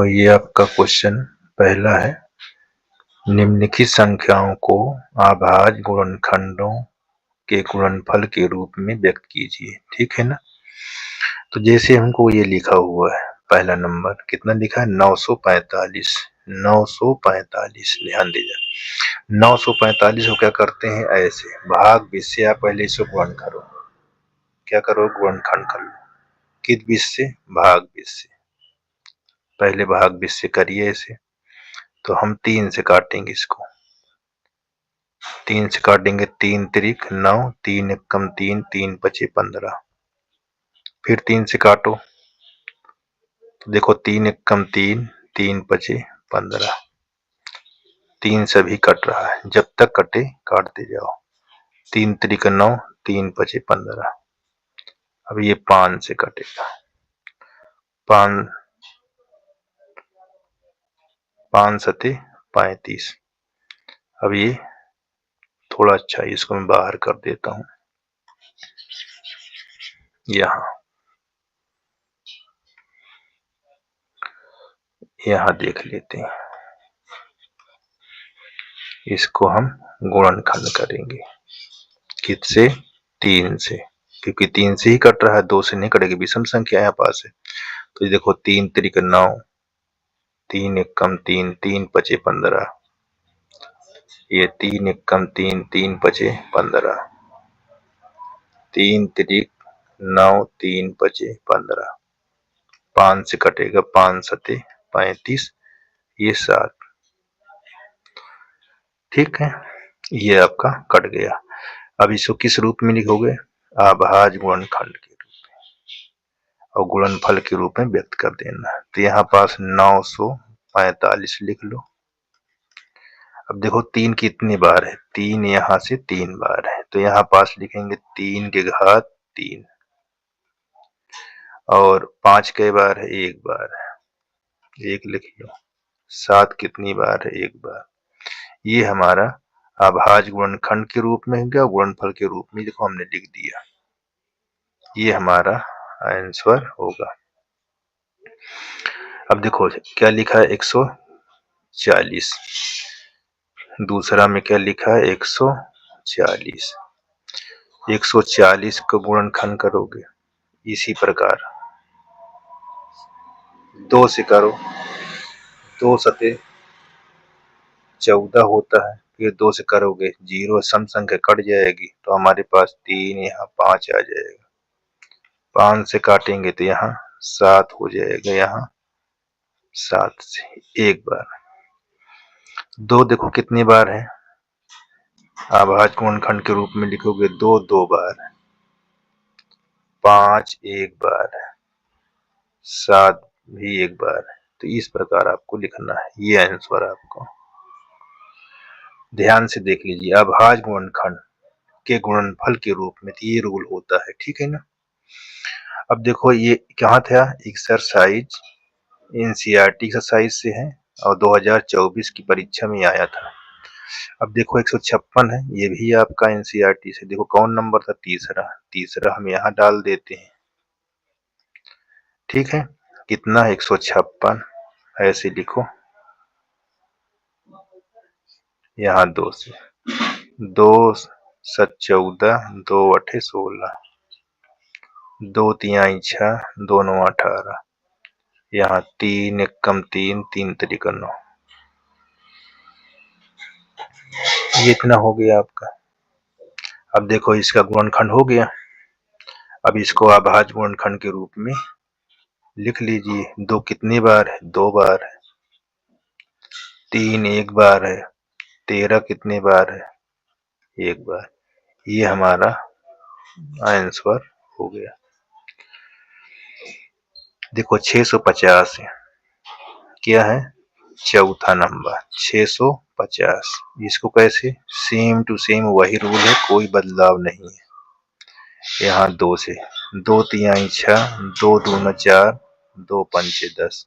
तो ये आपका क्वेश्चन पहला है, निम्नलिखित संख्याओं को अभाज्य गुणनखंडों के गुणनफल के रूप में व्यक्त कीजिए। ठीक है ना। तो जैसे हमको ये लिखा हुआ है, पहला नंबर कितना लिखा है 945। 945 ध्यान दीजिए। 945 को क्या करते हैं, ऐसे भाग 20 से आप पहले इसे गुणन करो। क्या करो, गुणनखंड कर लो। किस 20 से, भाग 20 से। पहले भाग 20 से करिए ऐसे। तो हम 3 से काटेंगे इसको। 3 से काटेंगे, 3 त्रिक 9, 3 एकम 3, 3 पचे 15। फिर 3 से काटो तो देखो 3 एकम 3, 3 पचे 15। 3 से भी कट रहा है, जब तक कटे काटते जाओ। 3 त्रिक 9, 3 पचे 15। अब ये 5 से कटेगा। 5 सते 35। अब ये थोड़ा अच्छा है, इसको मैं बाहर कर देता हूं। यहाँ देख लेते हैं। इसको हम गुणनखंड करेंगे किससे, 3 से, क्योंकि 3 से ही कट रहा है, 2 से नहीं कटेगी, विषम संख्या यहाँ पास है। तो ये देखो 3 त्रिक 9, 3 एकम 3, 3 पचे 15। ये 3 एकम 3, 3 पचे 15। 3 त्रिक 9, 3 पचे 15। 5 से कटेगा, 5 सते 35, ये 7। ठीक है, ये आपका कट गया। अब इसको किस रूप में लिखोगे, अभाज्य गुणनखंड के रूप में, और गुणनफल के रूप में व्यक्त कर देना। तो यहाँ पास 945 लिख लो। अब देखो 3 कितनी बार है, 3 यहाँ से 3 बार है, तो यहाँ पास लिखेंगे 3 के घात 3। और 5 कई बार है, 1 बार है, 1 लिख लो। 7 कितनी बार है, 1 बार। ये हमारा अभाज्य गुणनखंड के रूप में है, गुणनफल के रूप में देखो हमने लिख दिया। ये हमारा आंसर होगा। अब देखो क्या लिखा है, 140। दूसरा में क्या लिखा है, 140। 140 को गुणनखंड करोगे इसी प्रकार 2 से करो, 2 सते 14 होता है। फिर 2 से करोगे, 0 सम संख्या कट जाएगी, तो हमारे पास 3, यहाँ 5 आ जाएगा। 5 से काटेंगे तो यहाँ 7 हो जाएगा, यहाँ 7 से 1 बार। 2 देखो कितनी बार है, अभाज्य गुणनखंड के रूप में लिखोगे 2 2 बार, 5 1 बार, 7 भी 1 बार। तो इस प्रकार आपको लिखना है, ये आंसर आपको। ध्यान से देख लीजिए, अभाज्य गुणनखंड के गुणनफल के रूप में ये रूल होता है। ठीक है ना। अब देखो ये कहाँ था, एक्सरसाइज एनसीईआरटी एक्सरसाइज से है, और 2024 की परीक्षा में आया था। अब देखो 156 है, ये भी आपका एनसीईआरटी से। देखो कौन नंबर था, तीसरा। तीसरा हम यहाँ डाल देते हैं। ठीक है, कितना 156, ऐसे लिखो। यहाँ 2 से, 2 7 14, 2 8 16, 2 तिहाई 6, 2 9 18। यहाँ 3 एकम 3, 3 त्रिक 9। ये इतना हो गया आपका। अब देखो इसका गुणनखंड हो गया। अब इसको अभाज्य गुणनखंड के रूप में लिख लीजिए। 2 कितनी बार है, 2 बार है। 3 1 बार है। 13 कितनी बार है, 1 बार। ये हमारा आंसर हो गया। देखो 650 है, क्या है, चौथा नंबर 650। इसको कैसे, सेम टू सेम वही रूल है, कोई बदलाव नहीं है। यहाँ 2 से, 2 तिहाई 6, 2 दूना 4, 2 पंचे 10।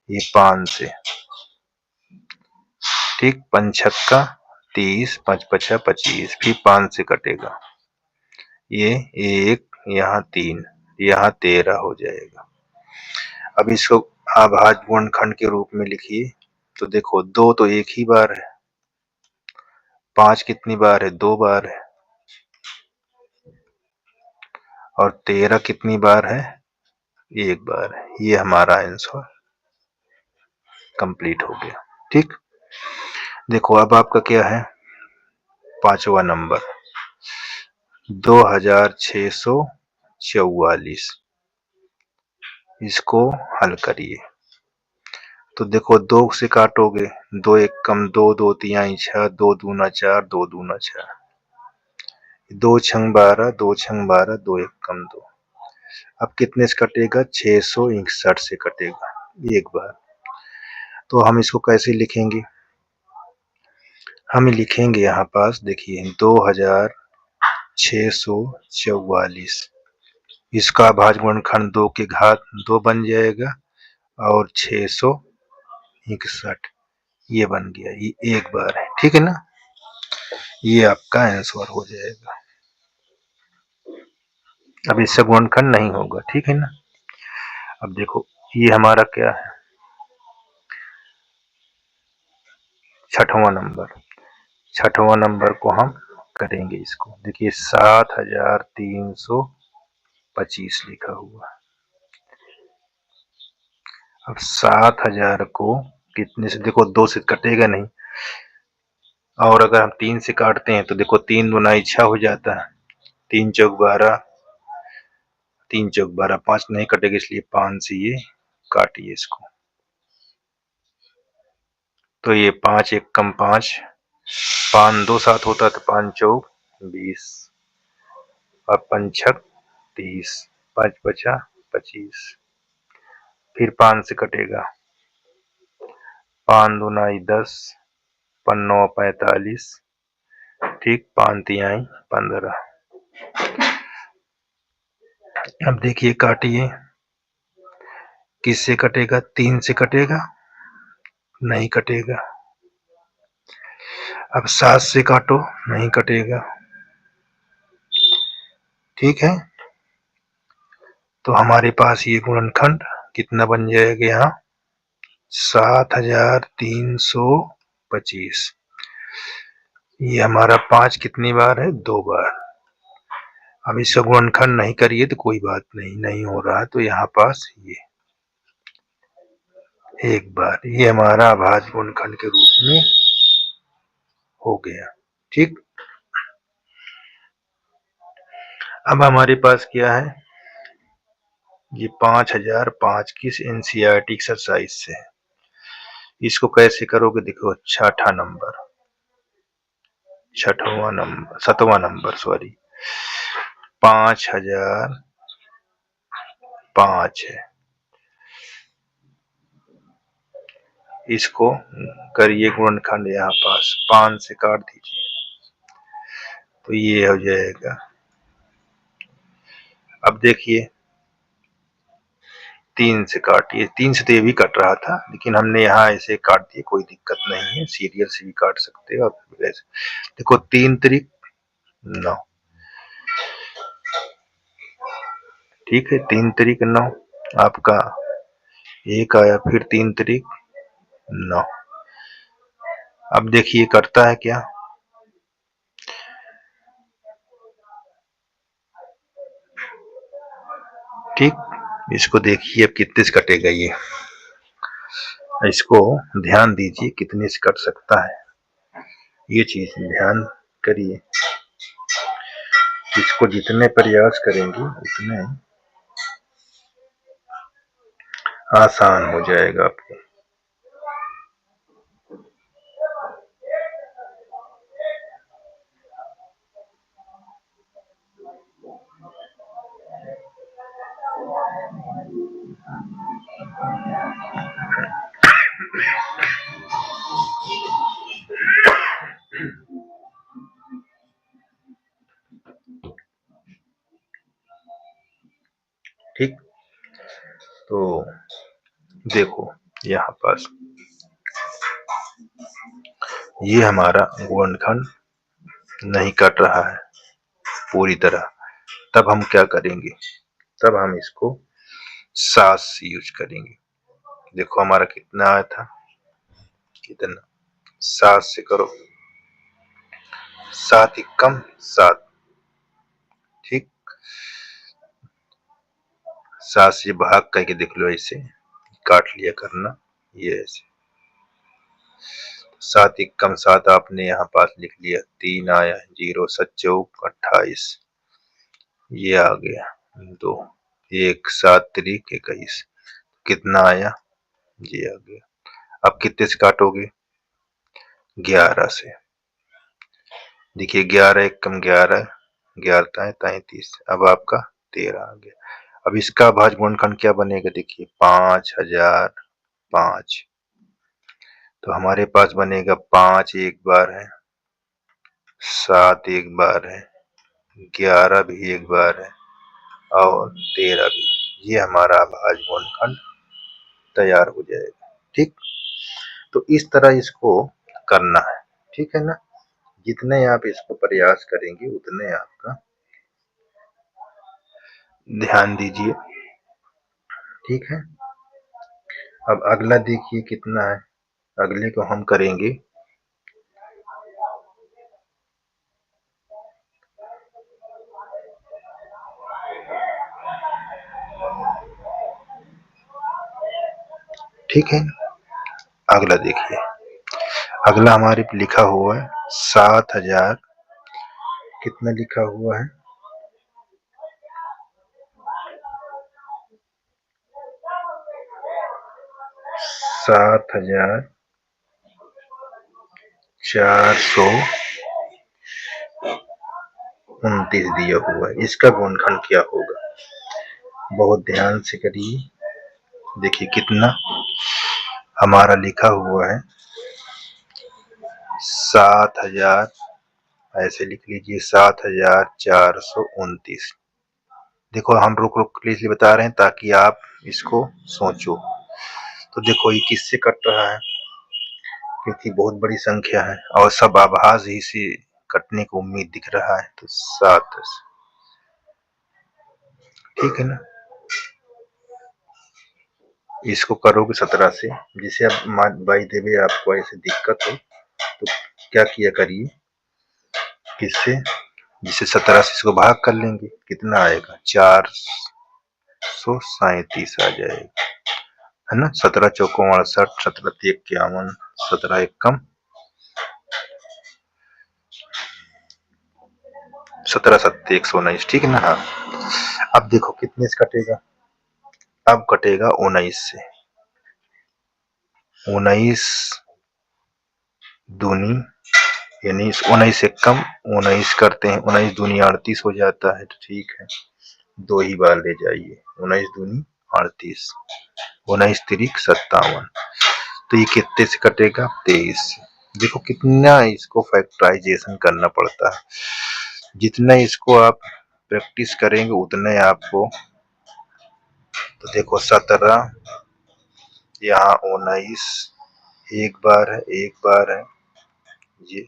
ये 5 से, ठीक, 5 छक्का 30, 5 पचा 25, फिर 5 से कटेगा। ये 1, यहाँ 3, यहाँ 13 हो जाएगा। अब इसको अभाज्य गुणनखंड के रूप में लिखिए तो देखो 2 तो एक ही बार है, 5 कितनी बार है, 2 बार है, और 13 कितनी बार है, 1 बार है। ये हमारा आंसर कंप्लीट हो गया। ठीक, देखो अब आपका क्या है, 5वां नंबर 2644, इसको हल करिए। तो देखो 2 से काटोगे, 2 एक कम 2, 2 तिहाई 6, 2 दूना 4, 2 दूना 6, 2 छंग 12, 2 छंग 12, 2 एक कम 2। अब कितने से कटेगा, 661 से कटेगा एक बार। तो हम इसको कैसे लिखेंगे, हम लिखेंगे यहाँ पास देखिए 2644, इसका भाज्य गुणनखंड 2 के घात 2 बन जाएगा और 661 ये बन गया, ये एक बार है। ठीक है ना, ये आपका आंसर हो जाएगा। अब इससे गुणनखंड नहीं होगा। ठीक है ना, अब देखो ये हमारा क्या है, 6वां नंबर, 6वां नंबर को हम करेंगे इसको, देखिए 7325 लिखा हुआ। अब 7000 को कितने से, देखो 2 से कटेगा नहीं, और अगर हम 3 से काटते हैं तो देखो 3 दूना 6 हो जाता है, 3 चौक 12, 3 चौक 12, 5 नहीं कटेगा इसलिए 5 से ये काटिए इसको, तो ये 5 एक कम 5, 5 2 7 होता तो 5 चौक 20 और 5 छक 30, 5 बचा 25, फिर 5 से कटेगा, 5 दूना 10, 5 9 45, ठीक, 5 तिहाई 15। अब देखिए काटिए, किससे कटेगा, 3 से कटेगा, नहीं कटेगा। अब 7 से काटो, नहीं कटेगा। ठीक है, तो हमारे पास ये गुणनखंड कितना बन जाएगा यहाँ, 7325। ये हमारा 5 कितनी बार है, 2 बार। अब इसका गुणनखंड नहीं करिए तो कोई बात नहीं, नहीं हो रहा तो यहाँ पास ये एक बार, ये हमारा अभाज्य गुणनखंड के रूप में हो गया। ठीक, अब हमारे पास क्या है, ये 5005 की एनसीईआरटी एक्सरसाइज से है। इसको कैसे करोगे, देखो 6वां नंबर, 7वां नंबर सॉरी, 5005 है, इसको करिए गुणनखंड, यहाँ पास 5 से काट दीजिए तो ये हो जाएगा। अब देखिए 3 से काटिए, 3 से तो ये भी कट रहा था लेकिन हमने यहाँ ऐसे काट दिए, कोई दिक्कत नहीं है, सीरियल से भी काट सकते हो। और ऐसे देखो 3 तिरिक 9, ठीक है, 3 तिरिक 9 आपका एक आया, फिर 3 तिरिक 9। अब देखिए करता है क्या, ठीक, इसको देखिए अब कितने से कटेगा, ये इसको ध्यान दीजिए कितने से कट सकता है, ये चीज ध्यान करिए, इसको जितने प्रयास करेंगे उतने आसान हो जाएगा आपको। ठीक, तो देखो यहाँ पास ये हमारा गुणनखंड नहीं कट रहा है पूरी तरह, तब हम क्या करेंगे, तब हम इसको 7 से यूज करेंगे। देखो हमारा कितना आया था, कितना, 7 से करो, 7 एकम 7, ठीक। 7 से भाग करके देख लो, ऐसे काट लिया करना, ये ऐसे 7 एकम 7 आपने यहाँ पास लिख लिया, 3 आया, 0 7 चौक 28, ये आ गया 2, 1 7 तिरिक 21, कितना आया, ये आ गया। अब कितने से काटोगे, 11 से, देखिए 11 एकम 11, 11 33, अब आपका 13 आ गया। अब इसका भाज्य गुणनखंड क्या बनेगा, देखिए 5005, तो हमारे पास बनेगा 5 एक बार है, 7 एक बार है, 11 भी एक बार है, और 13 भी। ये हमारा भाज्य गुणनखंड तैयार हो जाएगा, ठीक। तो इस तरह इसको करना है, ठीक है ना। जितने आप इसको प्रयास करेंगे उतने आपका, ध्यान दीजिए, ठीक है। अब अगला देखिए कितना है, अगले को हम करेंगे, ठीक है। अगला देखिए, अगला हमारे पे लिखा हुआ है 7000, कितना लिखा हुआ है, 7429 दिया हुआ है। इसका गुणनखंड क्या होगा, बहुत ध्यान से करिए, देखिए कितना हमारा लिखा हुआ है, 7000, ऐसे लिख लीजिए 7429। देखो हम रुक रुक के इसलिए बता रहे हैं ताकि आप इसको सोचो। तो देखो ये किससे कट रहा है, क्योंकि बहुत बड़ी संख्या है और सब आभास ही से कटने को उम्मीद दिख रहा है, तो 7, ठीक है ना। इसको करोगे 17 से, जिसे अब बाई देवे आपको ऐसे दिक्कत हो तो क्या किया करिए, किससे, जिसे 17 से इसको भाग कर लेंगे, कितना आएगा, 437 आ जाएगा, है ना। 17 चौको 68, 17 तिक 51, 17 एकम 17 सत्ते 119, ठीक है ना। हाँ, अब देखो कितने से कटेगा, अब कटेगा 19 से, 19 दूनी, यानी 19 एकम 19 करते हैं, 19 दूनी 38 हो जाता है, तो ठीक है, 2 ही बार ले जाइए, 19 दूनी 38, 19 तिरिक 57, तो ये कितने से कटेगा, 23 से। देखो कितना इसको फैक्टराइजेशन करना पड़ता है, जितना इसको आप प्रैक्टिस करेंगे उतने आपको, तो देखो 17, यहाँ 19, एक बार है, एक बार है, ये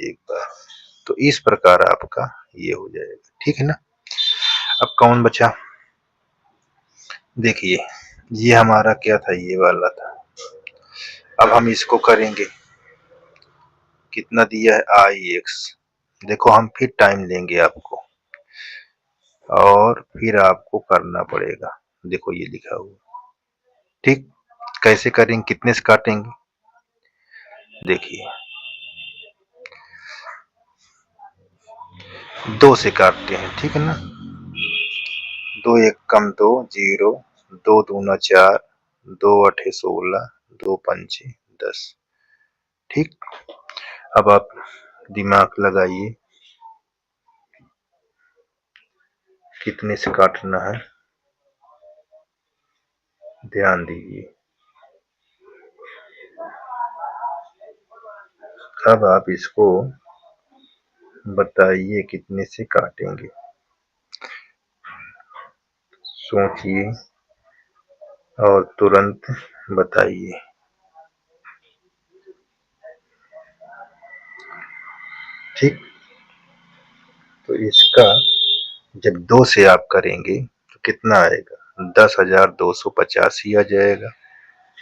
एक बार, तो इस प्रकार आपका ये हो जाएगा, ठीक है ना। अब कौन बचा, देखिए ये हमारा क्या था, ये वाला था। अब हम इसको करेंगे, कितना दिया है, IX, देखो हम फिर टाइम लेंगे आपको और फिर आपको करना पड़ेगा, देखो ये लिखा हुआ, ठीक। कैसे करेंगे, कितने से काटेंगे, देखिए 2 से काटते हैं, ठीक है ना। 2 एकम 2, 0, 2 दूना 4, 2 अठे 16, 2 पंचे 10, ठीक। अब आप दिमाग लगाइए, कितने से काटना है, ध्यान दीजिए। अब आप इसको बताइए कितने से काटेंगे, सोचिए और तुरंत बताइए, ठीक। तो इसका जब 2 से आप करेंगे तो कितना आएगा, 10,285 आ जाएगा,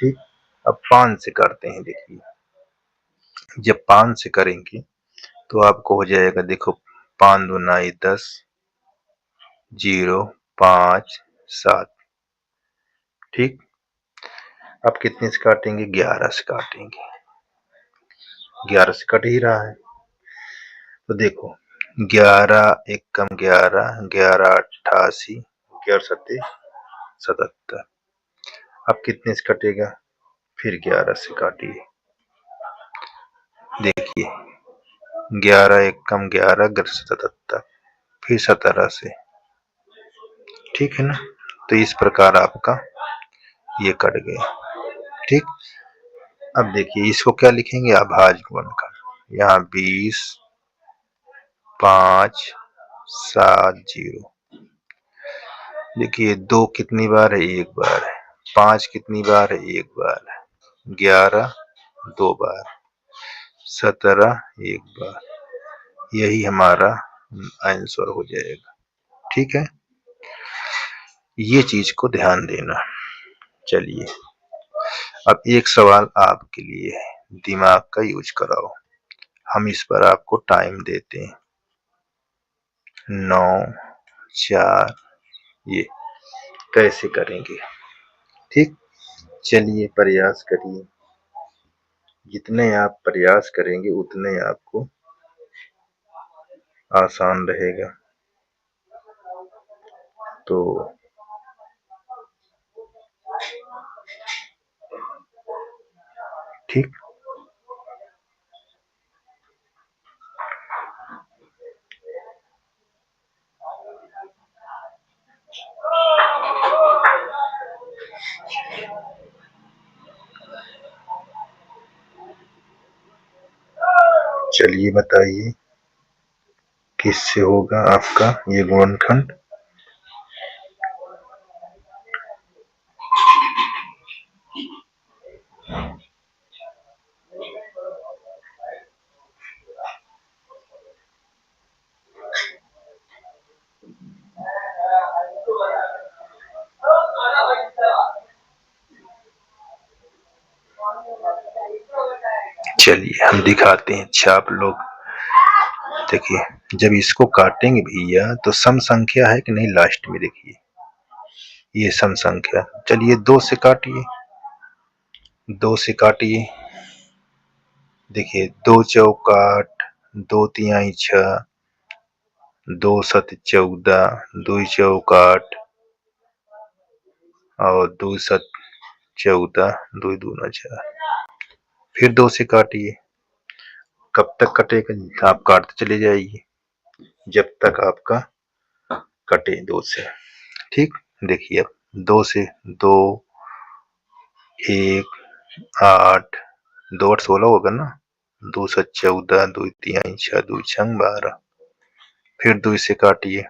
ठीक, अब 5 से काटते हैं। देखिए जब 5 से करेंगे तो आपको हो जाएगा, देखो 5 दूना 10, 0 5 7। ठीक, अब कितने से काटेंगे? 11 से काटेंगे। 11 से कट ही रहा है, तो देखो 11 एक कम 11, 11 88, 11 सत्ते 77। अब कितने से कटेगा? फिर 11 से काटिए। देखिए 11 एक कम 11, 77, फिर 17 से। ठीक है ना, तो इस प्रकार आपका ये कट गया। ठीक, अब देखिए इसको क्या लिखेंगे? अभाज्य गुणनखंड। यहाँ 20 5 7 0। देखिए 2 कितनी बार है? एक बार है। 5 कितनी बार है? एक बार है। 11 2 बार, 17 एक बार। यही हमारा आंसर हो जाएगा। ठीक है, ये चीज को ध्यान देना। चलिए अब एक सवाल आपके लिए है, दिमाग का यूज कराओ। हम इस पर आपको टाइम देते हैं 9 4। ये कैसे करेंगे? ठीक, चलिए प्रयास करिए। जितने आप प्रयास करेंगे उतने आपको आसान रहेगा। तो ठीक, चलिए बताइए किससे होगा आपका ये गुणनखंड? चलिए हम दिखाते हैं। अच्छा आप लोग देखिए, जब इसको काटेंगे भैया तो सम संख्या है कि नहीं? लास्ट में देखिए ये सम संख्या। चलिए 2 से काटिए, 2 से काटिए। देखिए 2 चौक 8, 2 तिहाई 6, 2 सत 14, 2 चौक 8 और 2 सत 14, 2 दूना 4। फिर 2 से काटिए। कब तक कटेगा? आप काटते चले जाइए जब तक आपका कटे 2 से। ठीक, देखिए अब 2 से 2 1 8, 2 8 16 होगा ना। 2 7 14, 2 तिहाई 6, 2 छंग 12। फिर 2 से काटिए।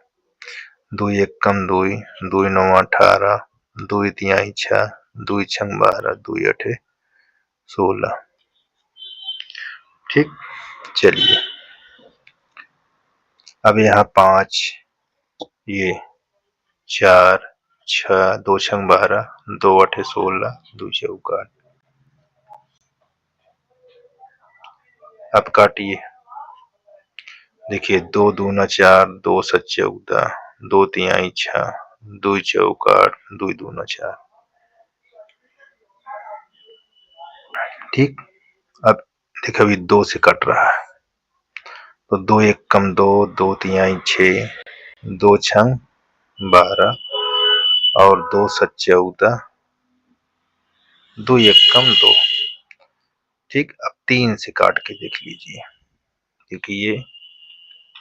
2 एक कम 2, 2 9 18, 2 तिहाई 6, 2 छंग 12, 2 8 16। ठीक, चलिए अब यहाँ 5, ये 4 6, 2 छंग 12, 2 8 16, 2 चौक 8। अब काटिए। देखिए 2 दूना 4, 2 सत 14, 2 तिहाई 6, 2 चौक 8, 2 दूना 4। ठीक, अब देखिए अभी 2 से कट रहा है, तो 2 एक कम 2, 2 तिहाई 6, 2 छंग 12 और 2 सत 14, 2 एक कम 2। ठीक, अब 3 से काट के देख लीजिए, क्योंकि ये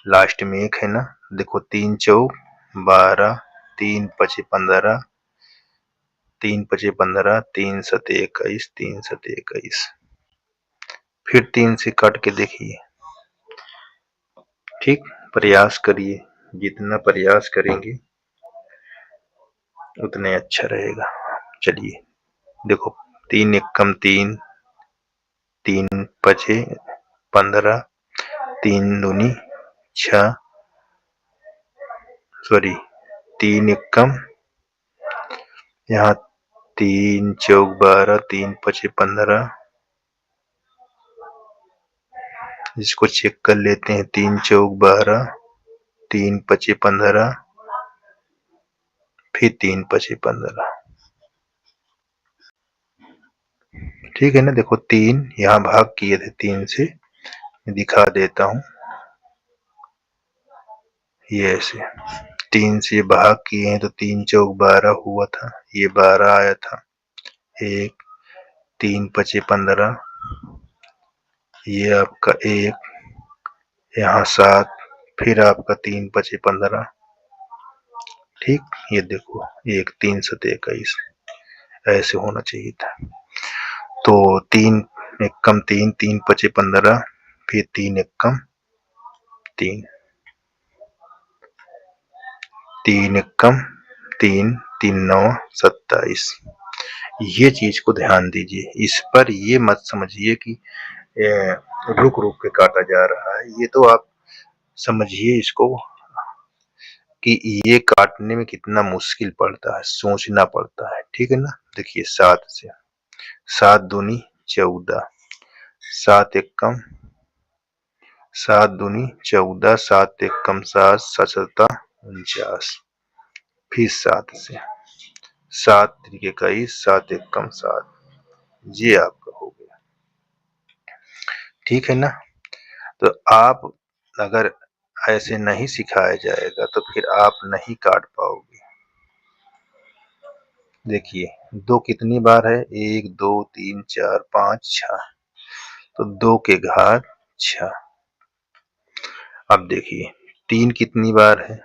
लास्ट में एक है ना। देखो 3 चौक 12, 3 पचे 15, 3 पचे 15, 3 सते 21, 3 सते 21। फिर 3 से काट के देखिए। ठीक, प्रयास करिए। जितना प्रयास करेंगे उतने अच्छा रहेगा। चलिए देखो 3 एक कम 3, 3 पचे 15, 3 दूनी 6, सॉरी 3 एक कम यहाँ 3 चौक 12, 3 पचे 15। इसको चेक कर लेते हैं। 3 चौक 12, 3 पचे 15, फिर 3 पचे 15। ठीक है ना। देखो 3 यहाँ भाग किए थे 3 से, दिखा देता हूँ। ये ऐसे 3 से भाग किए हैं तो 3 चौक 12 हुआ था, ये 12 आया था। 1 3 पचे 15, ये आपका 1, यहाँ 7, फिर आपका 3 पचे 15। ठीक, ये देखो 1 3 7 21, ऐसे होना चाहिए था। तो 3 एकम 3, 3 पचे 15, फिर 3 एकम 3, 3 एकम 3, 3 9 27। ये चीज को ध्यान दीजिए। इस पर ये मत समझिए कि रुक रुक के काटा जा रहा है। ये तो आप समझिए इसको कि ये काटने में कितना मुश्किल पड़ता है, सोचना पड़ता है। ठीक है ना। देखिए 7 से 7 दूनी 14, 7 एकम 7 दूनी 14, 7 एकम 7, 7 सता 49, फिर 7 से 7 त्रिक 21, 7 एकम 7। ये आपका हो गया। ठीक है ना। तो आप अगर ऐसे नहीं सिखाया जाएगा तो फिर आप नहीं काट पाओगे। देखिए 2 कितनी बार है, 1 2 3 4 5 6, तो 2 के घात 6। अब देखिए 3 कितनी बार है,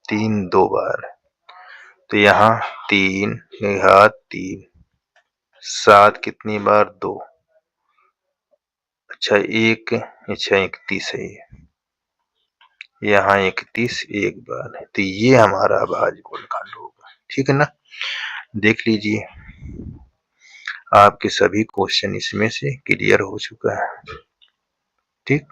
3 2 बार है, तो यहाँ 3 के घात 3। 7 कितनी बार, 2। अच्छा 1, अच्छा 31 है, यहाँ 31 एक बार है। तो ये हमारा अभाज्य गुणनखंड होगा। ठीक है ना। देख लीजिए आपके सभी क्वेश्चन इसमें से क्लियर हो चुका है। ठीक।